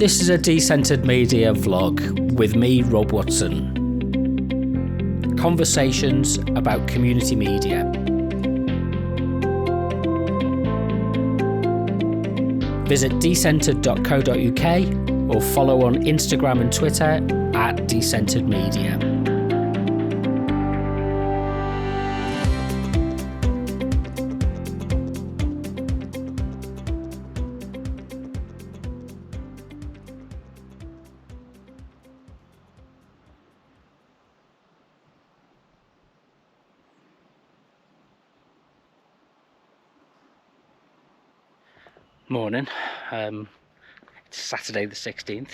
This is a Decentered Media vlog with me, Rob Watson. Conversations about community media. Visit decentered.co.uk or follow on Instagram and Twitter at Decentered Media. Morning, it's Saturday the 16th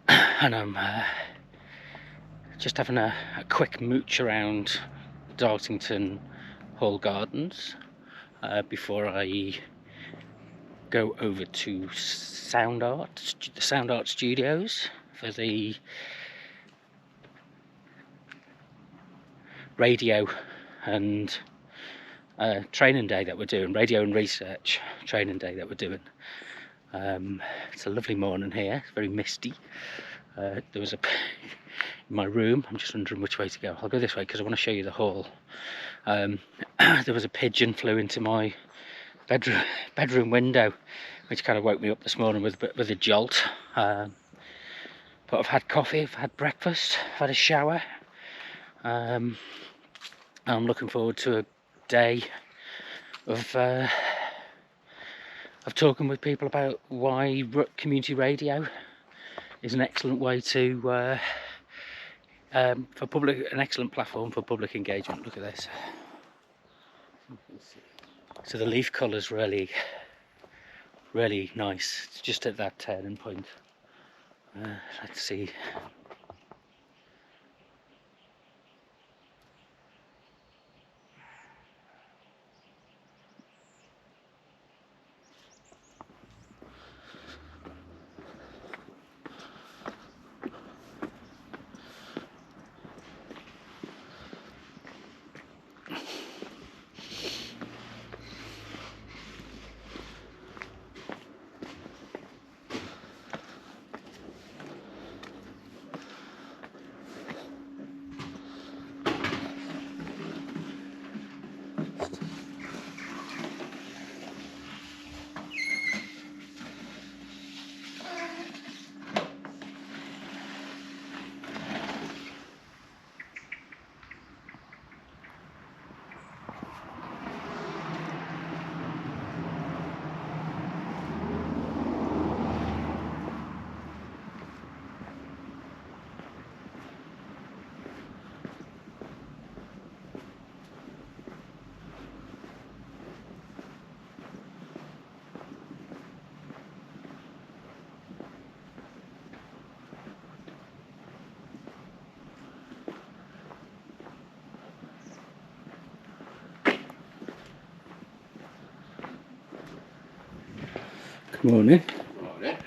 and I'm just having a quick mooch around Dartington Hall Gardens before I go over to the Soundart Studios for the radio and training day that we're doing, radio and research training day that we're doing. It's a lovely morning here, it's very misty. There was in my room, I'm just wondering which way to go. I'll go this way because I want to show you the hall. There was a pigeon flew into my bedroom window, which kind of woke me up this morning with a jolt. But I've had coffee, I've had breakfast, I've had a shower. I'm looking forward to a day of talking with people about why community radio is an excellent way to an excellent platform for public engagement. Look at this. So the leaf colour's really nice. It's just at that turning point. Let's see. Good morning. Morning.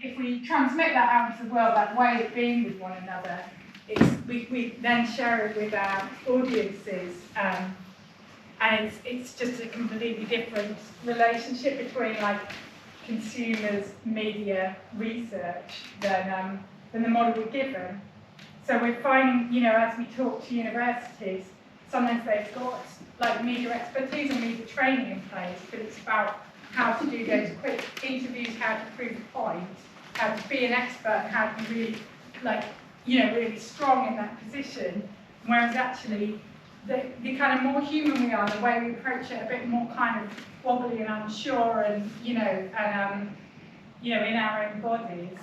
If we transmit that out into the world, that way of being with one another, we then share it with our audiences, and it's just a completely different relationship between like consumers, media, research than the model we're given. So we're finding, as we talk to universities, sometimes they've got like media expertise and media training in place, but it's about how to do those quick interviews, how to prove a point, how to be an expert, how to be really, really strong in that position. Whereas actually, the kind of more human we are, the way we approach it, a bit more kind of wobbly and unsure, and in our own bodies,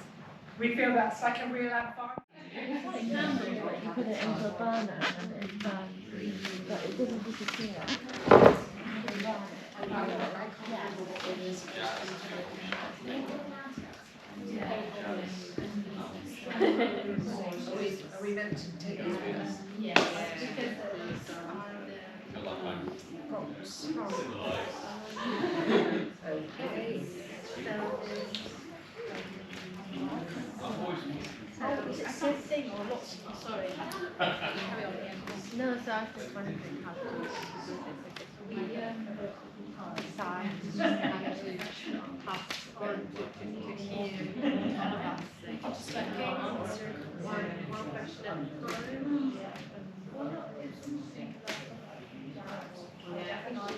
we feel that's like a real advantage. It's like candles, like you put it into a burner and it burns, but it doesn't disappear. Are we meant to take these with us? Yes. Okay. Is it something or lots? Sorry. No, so I was just wondering how to do medium size and to pass on to you. Just like answer one question at a time.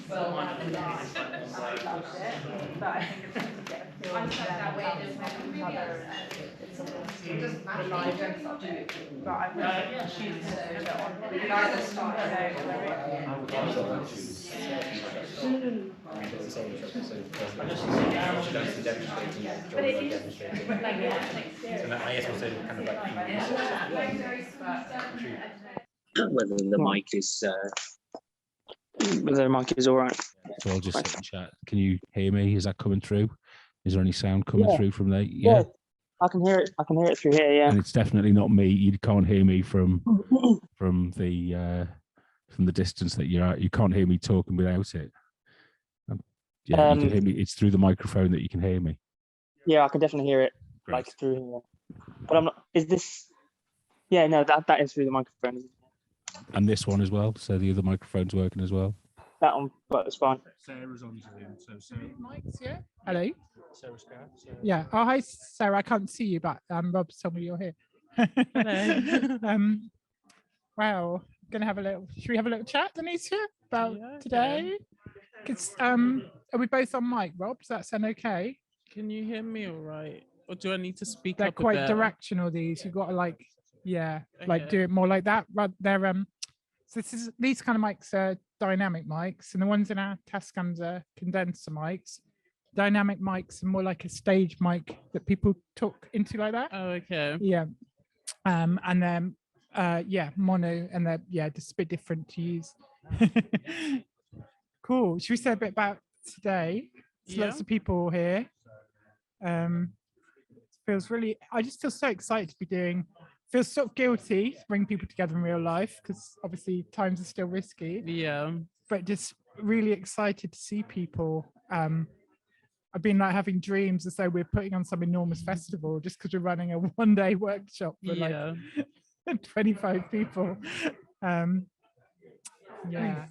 Well, one of them but I think it's going to get a feel that way it doesn't matter. I don't do it. But I would choose to either start whether the mic is all right. So I'll just sit and chat. Can you hear me? Is that coming through? Is there any sound coming through from there? Yeah, I can hear it. I can hear it through here. Yeah, and it's definitely not me. You can't hear me from the distance that you're at. You can't hear me talking without it. You can hear me. It's through the microphone that you can hear me. Yeah, I can definitely hear it. Great. Like through here. But I'm not. Is this? Yeah, no, that is through the microphone. And this one as well. So the other microphone's working as well. That one, but it's fine. Sarah's on Zoom. So Sarah. Mics, yeah. Hello. Sarah's got. Yeah. Oh, hi, Sarah. I can't see you, but Rob's told me you're here. Hello. Wow. Gonna have a little. Should we have a little chat, Denise, about today? Because are we both on mic, Rob? Does that sound okay? Can you hear me all right? Or do I need to speak They're up quite a bit? directional. These you've got to like Okay. do it more like that. But they're so these kind of mics are dynamic mics, and the ones in our Tascams are condenser mics. Dynamic mics are more like a stage mic that people talk into like that. Oh, okay. Yeah. And then mono, and they're just a bit different to use. Cool. Should we say a bit about today? There's lots of people here. I just feel so excited to be doing. Feels sort of guilty to bring people together in real life because obviously times are still risky. Yeah. But just really excited to see people. I've been like having dreams as though we're putting on some enormous festival just because we're running a one-day workshop for like 25 people. Yeah.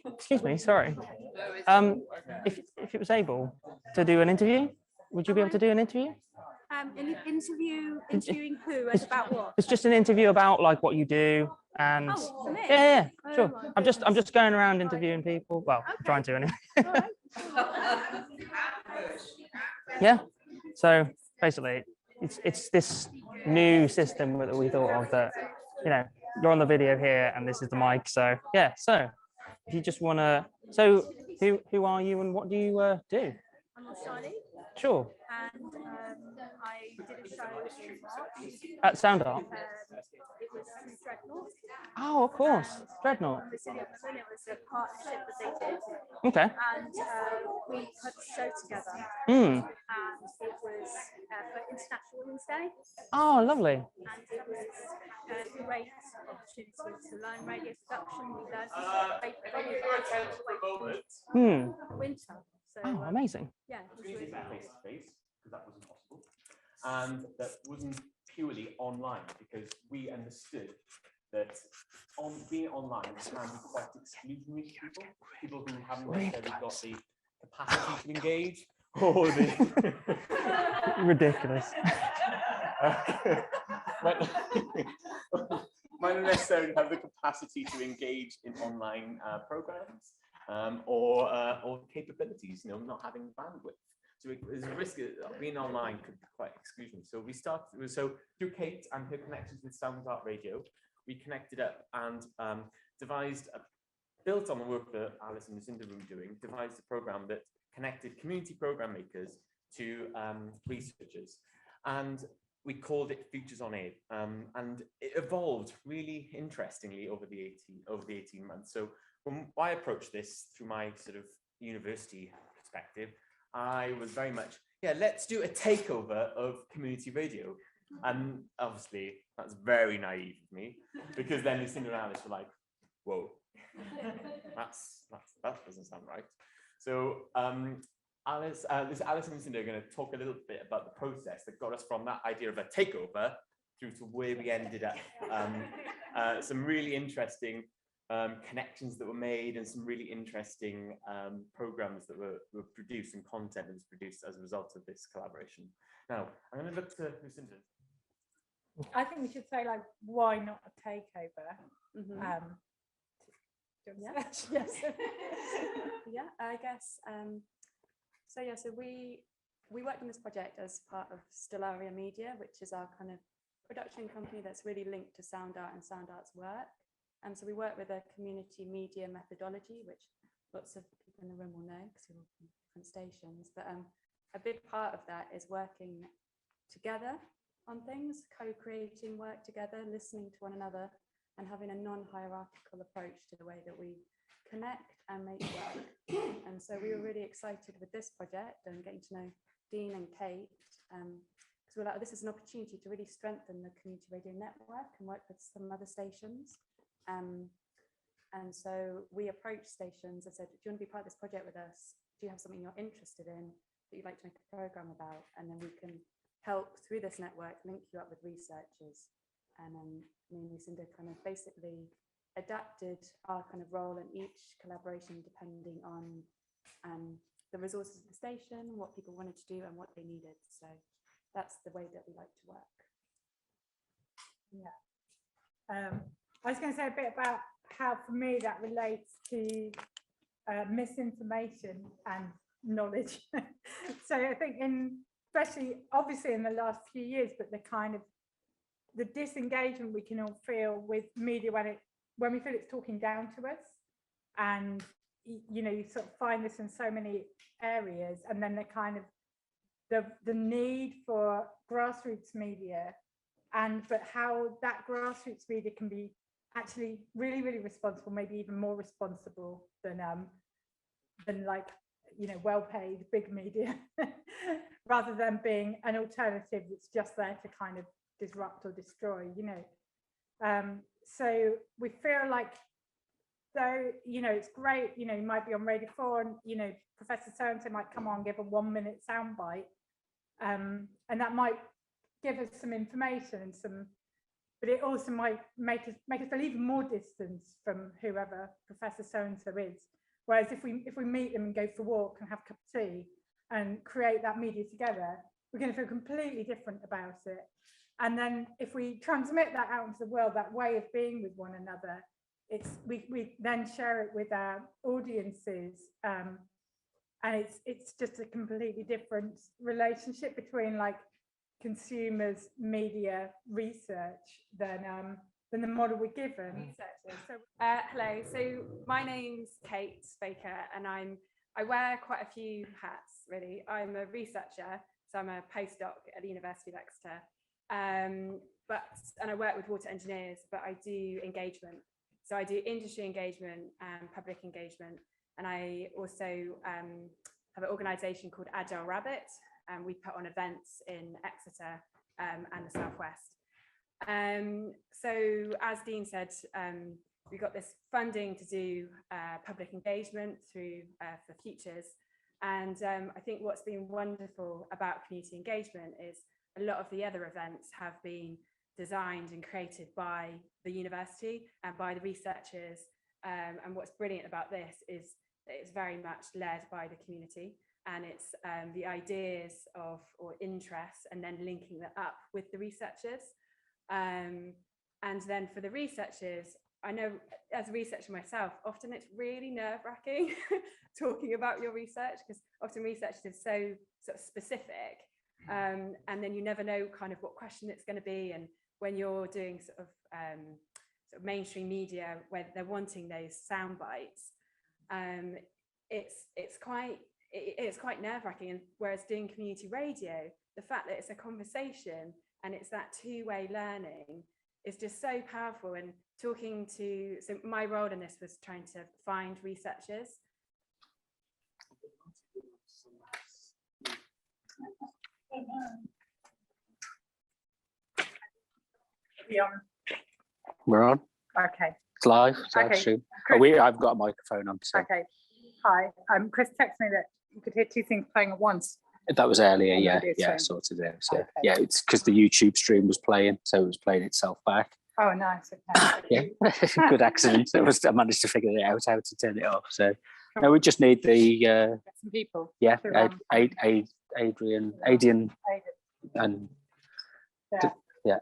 Excuse me, sorry. If it was able to do an interview, would you be able to do an interview? Interviewing who and about what? It's just an interview about like what you do and For me? yeah, Oh, sure. right. I'm just going around interviewing people. Well, trying to anyway. Yeah. So basically, it's this new system that we thought of that you're on the video here and this is the mic. So yeah. So if you just want to, so who are you and what do you do? I'm Shani, Sure. and I did a show in March. At Soundart. It was Dreadnought. Oh, of course, Dreadnought. It was a partnership that they did, Okay. and we put a show together. Hmm. And it was for International Women's Day, Oh, lovely. and it was a great opportunity to learn radio production. We learned winter. So, Oh, amazing. yeah, it was really cool. face to face because that wasn't possible, and that wasn't purely online because we understood that being online can be quite exclusionary to people who haven't necessarily got the capacity to engage or the Ridiculous. might not necessarily have the capacity to engage in online programs or capabilities, not having bandwidth. So there's a risk of being online could be quite exclusionary. So we started, so through Kate and her connections with Soundart Radio, we connected up and built on the work that Alice and Lucinda were doing, devised a program that connected community program makers to researchers. And we called it Futures on Air. And it evolved really interestingly over the 18 months. So when I approached this through my sort of university perspective, I was very much, let's do a takeover of community radio. And obviously that's very naive of me, because then Lucinda and Alice were like, whoa, that doesn't sound right. So Alice and Lucinda are going to talk a little bit about the process that got us from that idea of a takeover through to where we ended up. Some really interesting connections that were made and some really interesting programs that were produced and content that was produced as a result of this collaboration. Now, I'm going to look to Lucinda. I think we should say, like, why not a takeover? Yes. Yeah, I guess. So we worked on this project as part of Stellaria Media, which is our kind of production company that's really linked to Soundart and Soundart's work. So we work with a community media methodology, which lots of people in the room will know because we're all from different stations. But a big part of that is working together on things, co-creating work together, listening to one another, and having a non-hierarchical approach to the way that we connect and make work. And so we were really excited with this project and getting to know Dean and Kate, because we're like, this is an opportunity to really strengthen the community radio network and work with some other stations. And so we approached stations and said, do you want to be part of this project with us? Do you have something you're interested in that you'd like to make a program about? And then we can help through this network, link you up with researchers. And me and Lucinda kind of basically adapted our kind of role in each collaboration depending on the resources of the station, what people wanted to do and what they needed. So that's the way that we like to work. Yeah. I was going to say a bit about how, for me, that relates to misinformation and knowledge. So I think especially obviously in the last few years, but the disengagement we can all feel with media when we feel it's talking down to us, and you sort of find this in so many areas, and then the need for grassroots media, but how that grassroots media can be actually really, really responsible, maybe even more responsible than like well-paid big media, rather than being an alternative that's just there to kind of disrupt or destroy. So we feel like, though it's great, you might be on Radio 4 and Professor so-and-so might come on, give a 1-minute soundbite, and that might give us some information and but it also might make us feel even more distance from whoever Professor so-and-so is. Whereas if we meet them and go for a walk and have a cup of tea and create that media together, we're going to feel completely different about it. And then if we transmit that out into the world, that way of being with one another, we then share it with our audiences, and it's just a completely different relationship between like consumers, media, research than the model we're given. So, hello, so my name's Kate Baker, and I wear quite a few hats really. I'm a researcher, so I'm a postdoc at the University of Leicester. And I work with water engineers, but I do engagement. So I do industry engagement and public engagement. And I also have an organisation called Agile Rabbit, and we put on events in Exeter and the Southwest. So as Dean said, we got this funding to do public engagement through for Futures. And I think what's been wonderful about community engagement is a lot of the other events have been designed and created by the university and by the researchers. And what's brilliant about this is that it's very much led by the community, and it's the ideas or interests and then linking that up with the researchers. And then for the researchers, I know as a researcher myself, often it's really nerve-wracking talking about your research, because often research is so sort of specific, and then you never know kind of what question it's going to be. And when you're doing sort of mainstream media where they're wanting those sound bites, it's quite nerve-wracking. And whereas doing community radio, the fact that it's a conversation and it's that two-way learning is just so powerful. And talking to, so my role in this was trying to find researchers. We're on. Okay. It's live. So Okay. Stream. Chris- I've got a microphone on. So. Okay. Hi. Chris texted me that you could hear two things playing at once. That was earlier, On the yeah, video yeah, stream. sorted out. So Okay. yeah, it's because the YouTube stream was playing, so it was playing itself back. Oh, nice. Okay. Yeah, good accident. I managed to figure it out how to turn it off. So no, we just need the Get some people. yeah, to, Adrian, Aidan. and Yeah. yeah.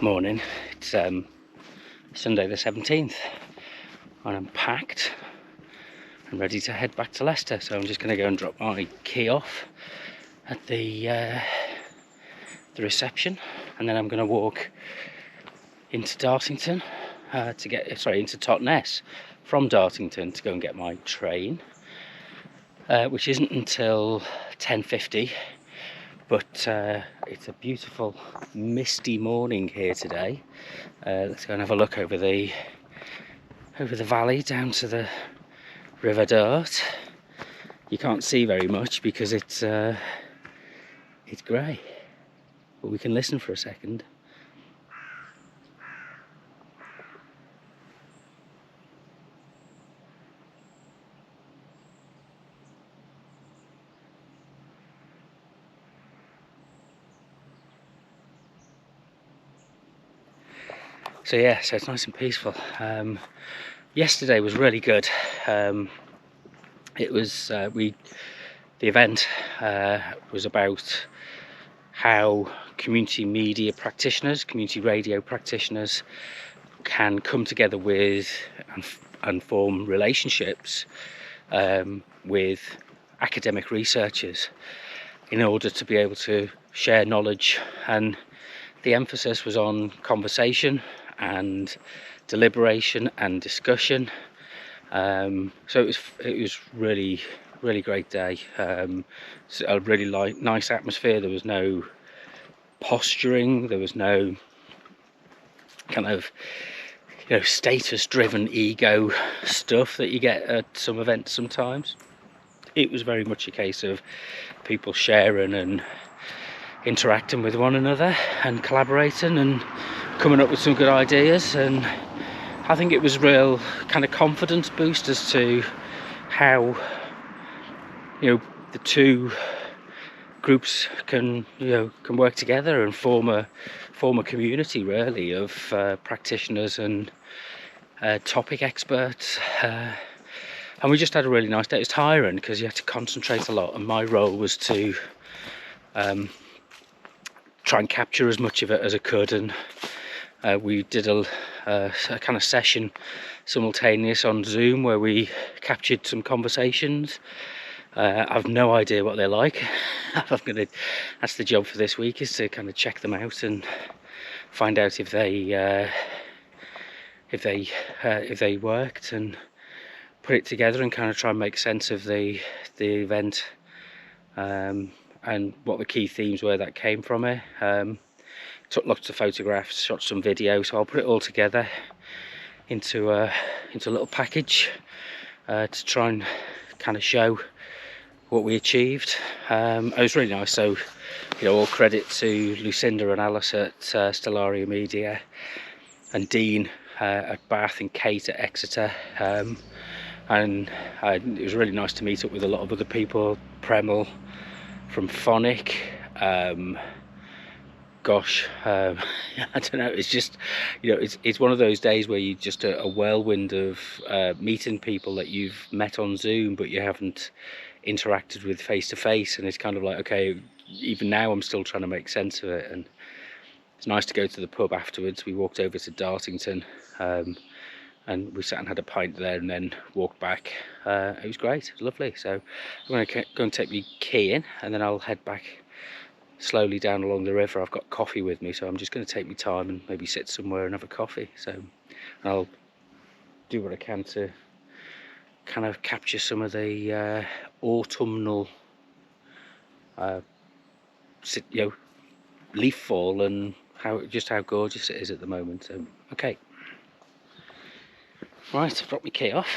Morning. It's Sunday the 17th, and I'm packed and ready to head back to Leicester. So I'm just going to go and drop my key off at the reception, and then I'm going to walk into Dartington into Totnes from Dartington to go and get my train, which isn't until 10:50. But it's a beautiful misty morning here today. Let's go and have a look over the valley down to the River Dart. You can't see very much because it's grey, but we can listen for a second. So yeah, so it's nice and peaceful. Yesterday was really good. It was the event was about how community media practitioners, community radio practitioners, can come together with and form relationships with academic researchers in order to be able to share knowledge. And the emphasis was on conversation and deliberation and discussion. So it was really great day. So a really nice atmosphere. There was no posturing. There was no kind of status driven ego stuff that you get at some events sometimes. It was very much a case of people sharing and interacting with one another and collaborating and coming up with some good ideas, and I think it was real kind of confidence boost as to how the two groups can work together and form a community really of practitioners and topic experts, and we just had a really nice day. It was tiring because you had to concentrate a lot, and my role was to try and capture as much of it as I could, and we did a kind of session simultaneous on Zoom where we captured some conversations. I've no idea what they're like. That's the job for this week, is to kind of check them out and find out if they worked, and put it together and kind of try and make sense of the event, and what the key themes were that came from it. Took lots of photographs, shot some video, so I'll put it all together into a little package to try and kind of show what we achieved. It was really nice. So all credit to Lucinda and Alice at Stellaria Media, and Dean at Bath, and Kate at Exeter, and it was really nice to meet up with a lot of other people. Premel from Phonic, I don't know, it's just it's one of those days where you just a whirlwind of meeting people that you've met on Zoom but you haven't interacted with face to face, and it's kind of like, okay, even now I'm still trying to make sense of it. And it's nice to go to the pub afterwards. We walked over to Dartington, and we sat and had a pint there, and then walked back. It was great, it was lovely. So I'm going to go and take my key in, and then I'll head back slowly down along the river. I've got coffee with me, so I'm just going to take my time and maybe sit somewhere and have a coffee. So I'll do what I can to kind of capture some of the autumnal leaf fall, and how gorgeous it is at the moment. So okay, right, I've dropped my key off.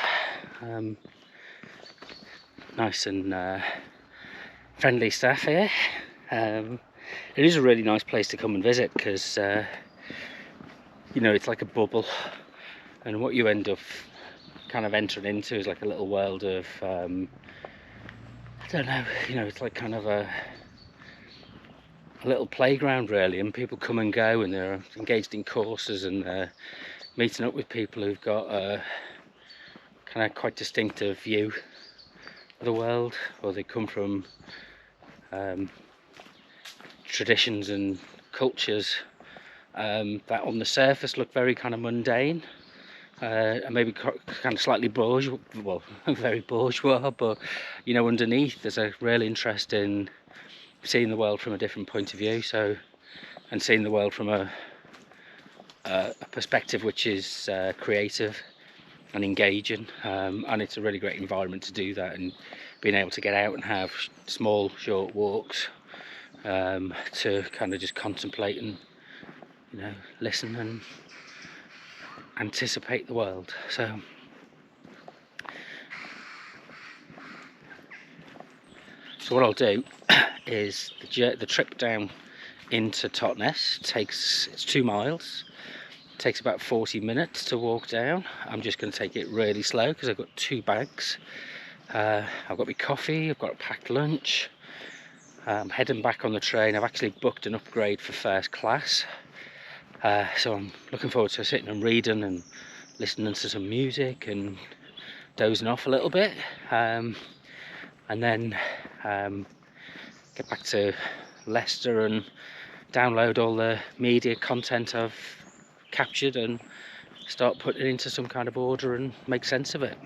Nice and friendly staff here. It is a really nice place to come and visit because it's like a bubble, and what you end up kind of entering into is like a little world of I don't know, it's like kind of a little playground really, and people come and go, and they're engaged in courses, and meeting up with people who've got a kind of quite distinctive view of the world, or they come from traditions and cultures that on the surface look very kind of mundane, and maybe kind of slightly bourgeois, well, very bourgeois, but underneath there's a real interest in seeing the world from a different point of view, and seeing the world from a perspective which is creative and engaging, and it's a really great environment to do that, and being able to get out and have small short walks to kind of just contemplate and listen and anticipate the world. So what I'll do is the trip down into Totnes it's 2 miles. It takes about 40 minutes to walk down. I'm just going to take it really slow because I've got 2 bags. I've got my coffee, I've got a packed lunch. I'm heading back on the train. I've actually booked an upgrade for first class, so I'm looking forward to sitting and reading and listening to some music and dozing off a little bit, and then get back to Leicester and download all the media content I've captured and start putting it into some kind of order and make sense of it.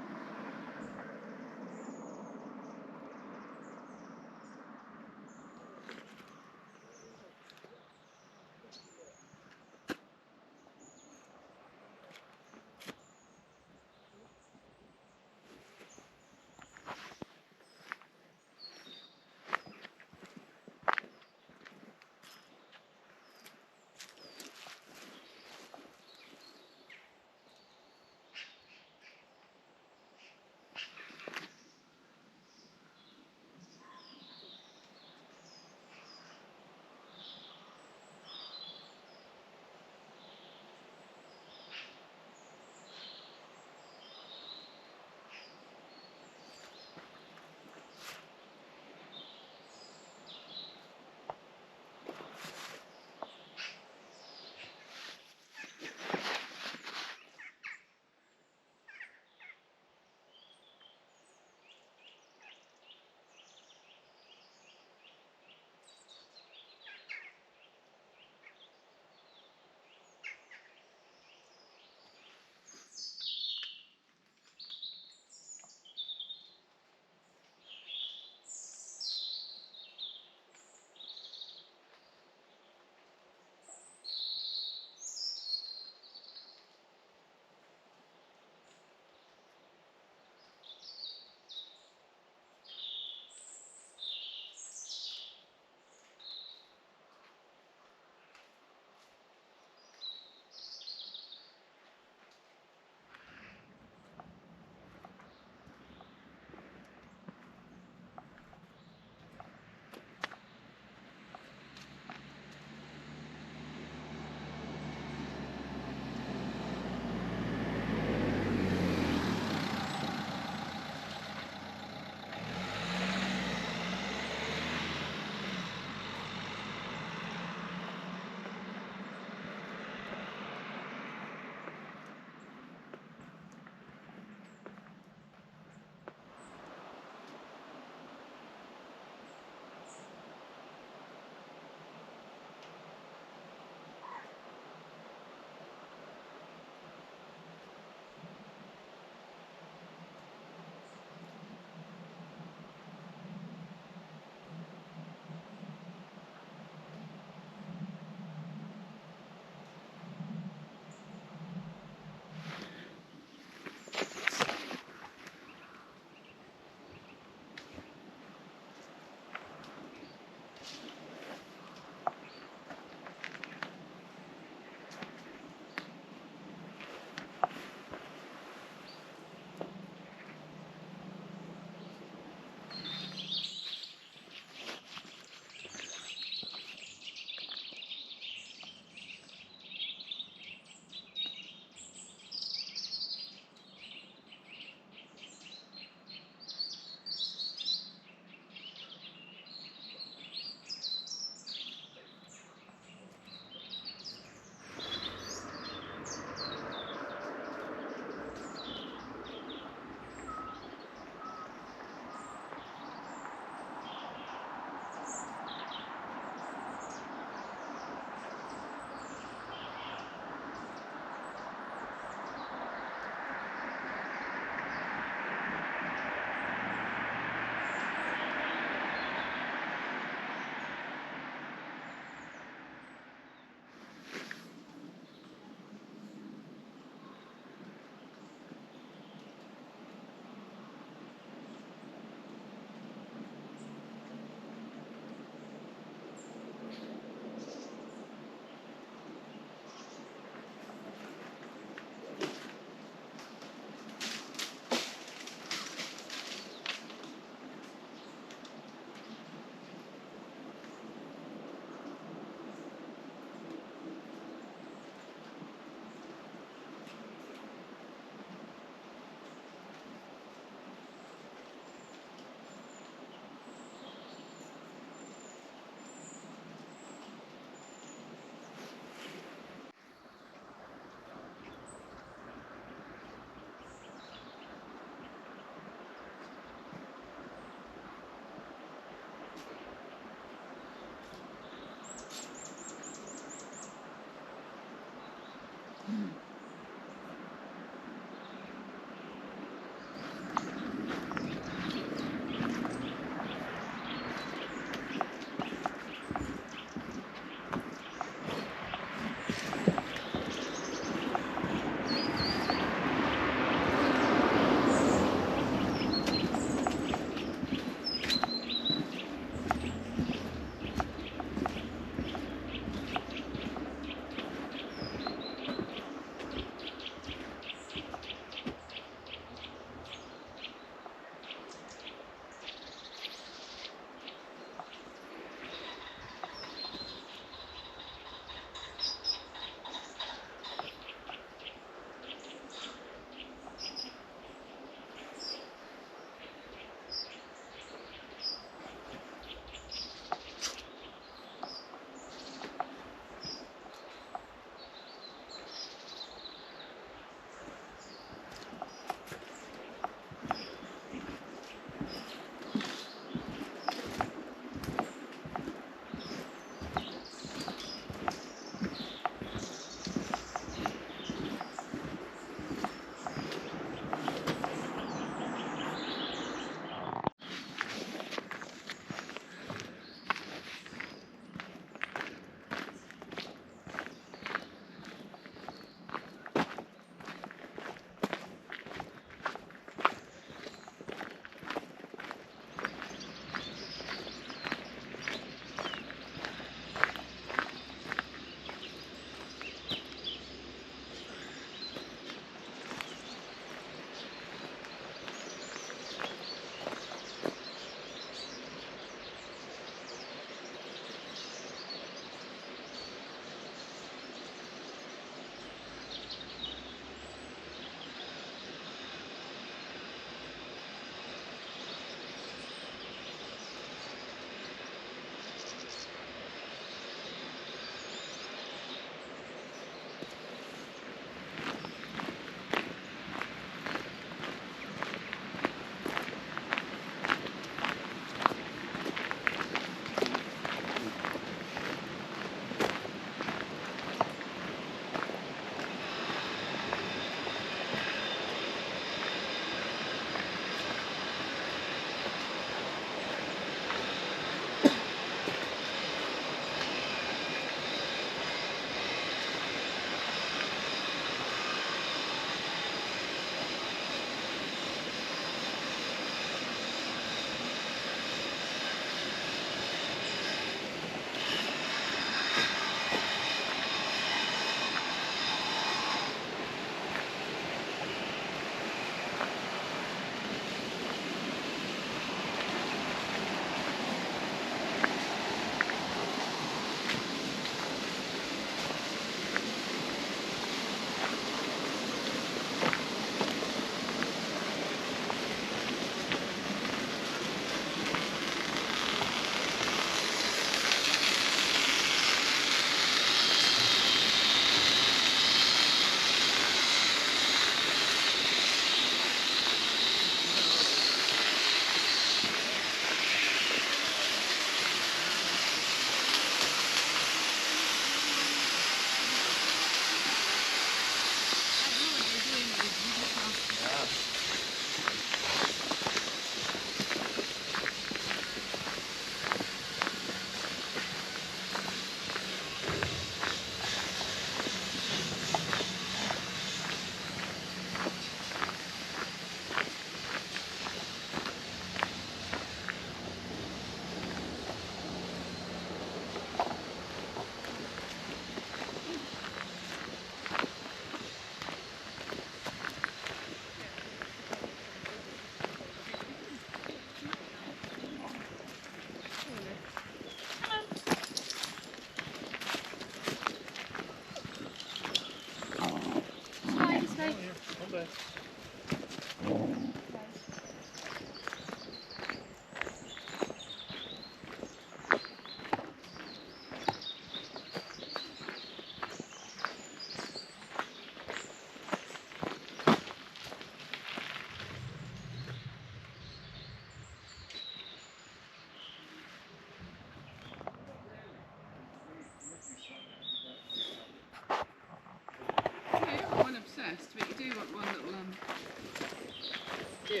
Right.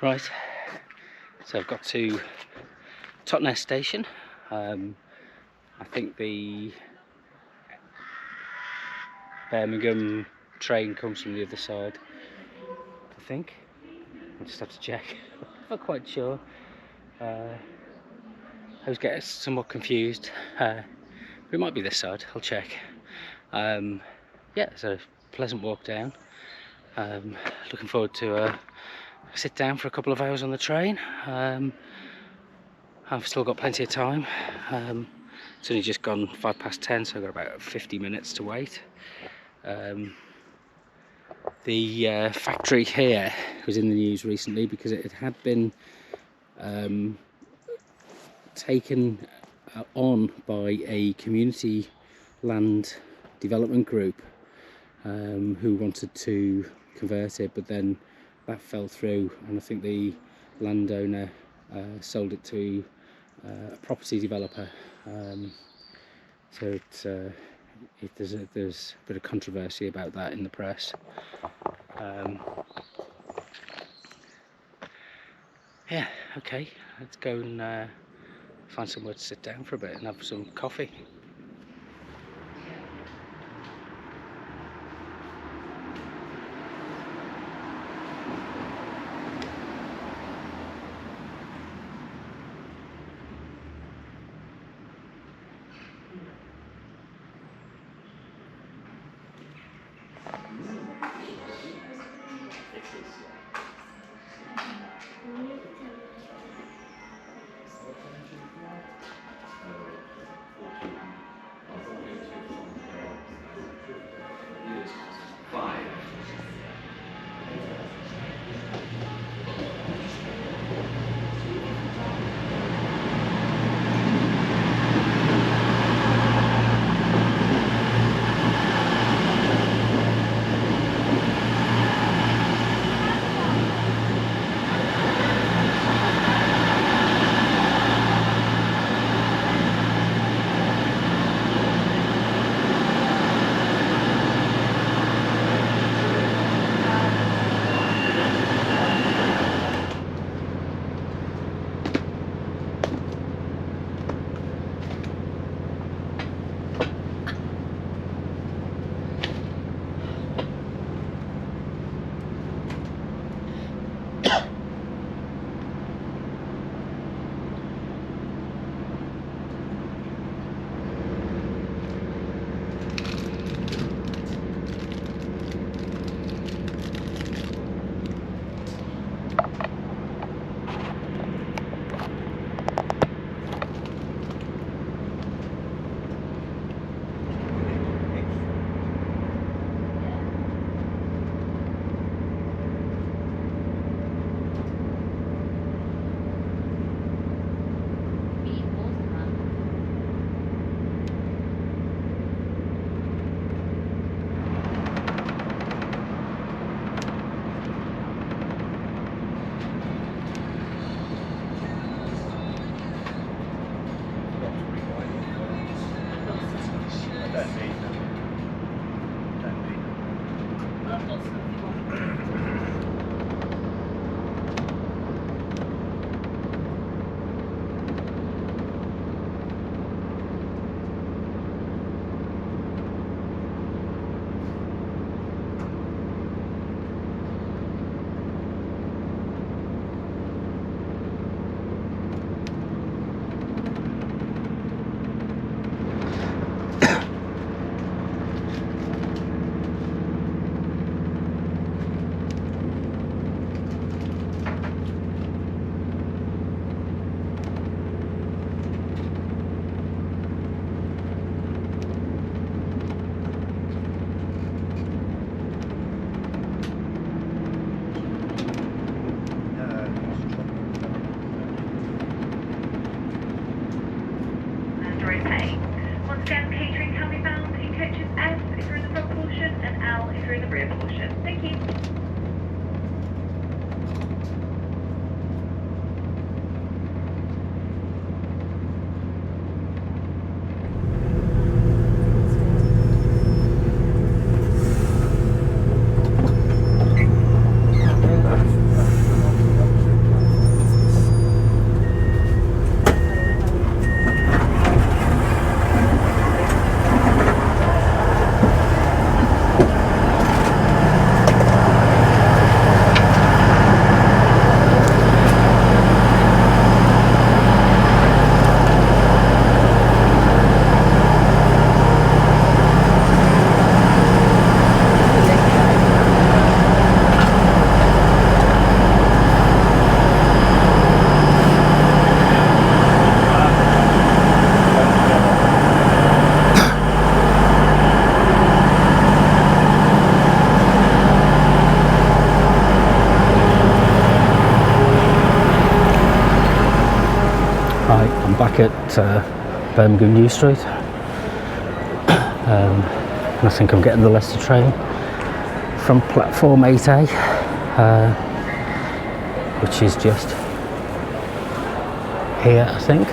Right, so I've got to Totnes station. I think the Birmingham train comes from the other side, I think. I'll just have to check. I'm not quite sure. I was getting somewhat confused. But it might be this side, I'll check. Yeah, it's a pleasant walk down. Looking forward to sit down for a couple of hours on the train. I've still got plenty of time. It's only just gone 10:05, so I've got about 50 minutes to wait. The factory here was in the news recently because it had been taken on by a community land development group who wanted to convert it, but then that fell through, and I think the landowner sold it to a property developer. So there's a bit of controversy about that in the press. Yeah, okay, let's go and find somewhere to sit down for a bit and have some coffee. with caution. Thank you. Back at Birmingham New Street. I think I'm getting the Leicester train from platform 8A, which is just here, I think,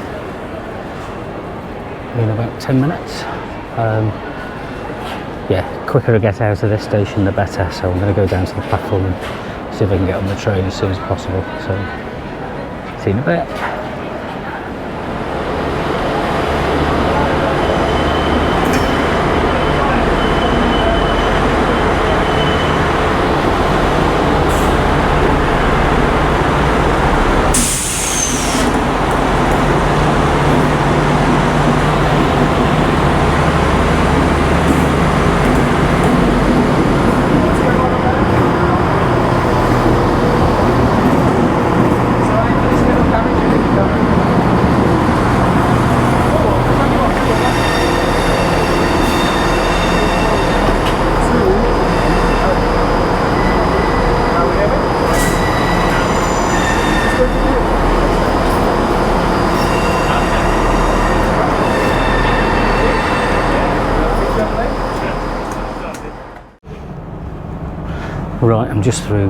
in about 10 minutes. Yeah, quicker I get out of this station the better, so I'm going to go down to the platform and see if I can get on the train as soon as possible. So, see you in a bit. Right, I'm just through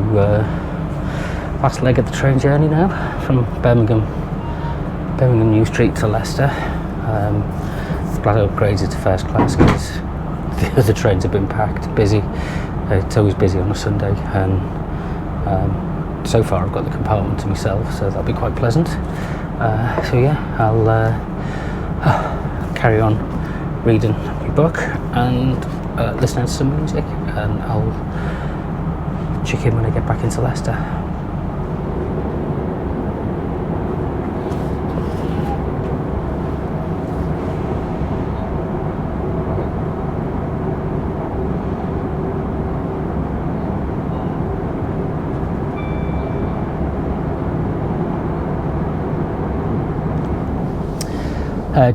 last leg of the train journey now, from Birmingham New Street to Leicester. Glad I upgraded to first class because the other trains have been packed, busy. It's always busy on a Sunday, and so far I've got the compartment to myself, so that'll be quite pleasant. So yeah, I'll carry on reading my book and listening to some music, and I'll check in when I get back into Leicester.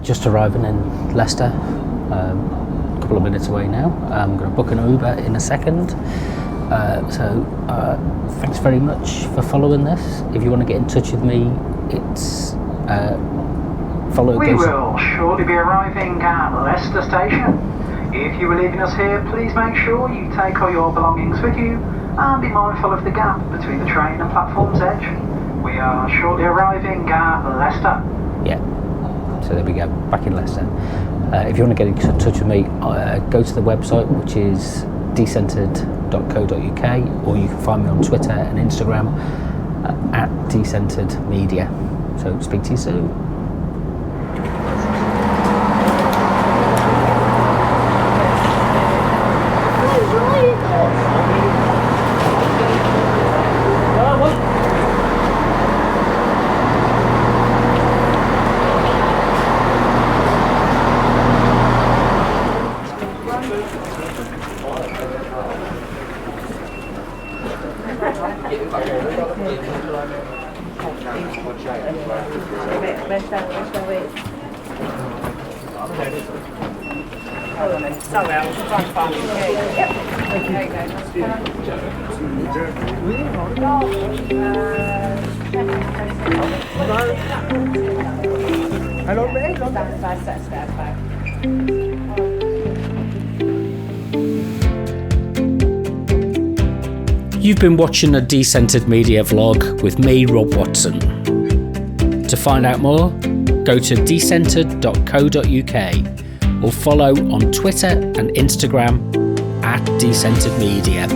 Just arriving in Leicester, a couple of minutes away now. I'm going to book an Uber in a second. So thanks very much for following this. If you want to get in touch with me, it's follow. We will shortly be arriving at Leicester Station. If you are leaving us here, please make sure you take all your belongings with you and be mindful of the gap between the train and platform's edge. We are shortly arriving at Leicester. Yeah. So there we go, back in Leicester. If you want to get in touch with me, go to the website, which is decentered.co.uk, or you can find me on Twitter and Instagram at Decentered Media. So speak to you soon. You've been watching a Decentered Media vlog with me, Rob Watson. To find out more, go to decentered.co.uk or follow on Twitter and Instagram @Decentered Media.